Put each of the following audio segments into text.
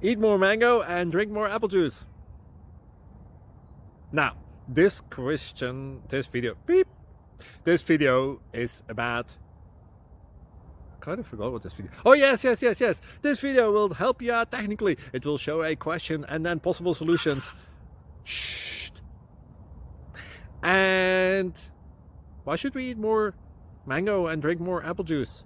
Eat more mango and drink more apple juice. Now, this video is about, I kind of forgot what this video. Oh yes. This video will help you out technically. It will show a question and then possible solutions. Shh. And why should we eat more mango and drink more apple juice?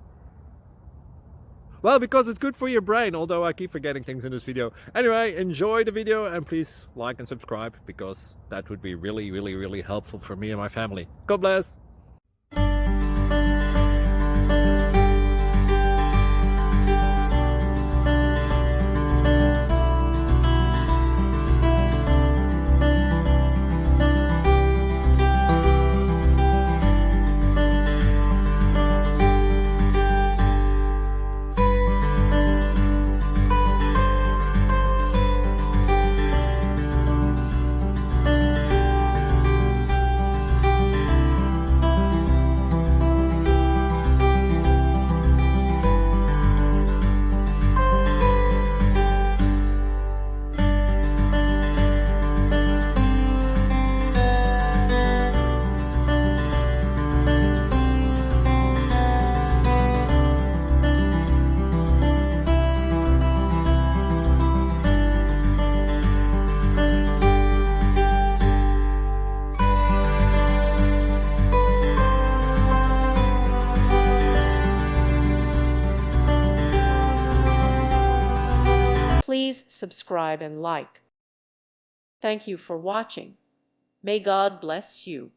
Well, because it's good for your brain, although I keep forgetting things in this video. Anyway, enjoy the video and please like and subscribe, because that would be really helpful for me and my family. God bless. Please subscribe and like. Thank you for watching. May God bless you.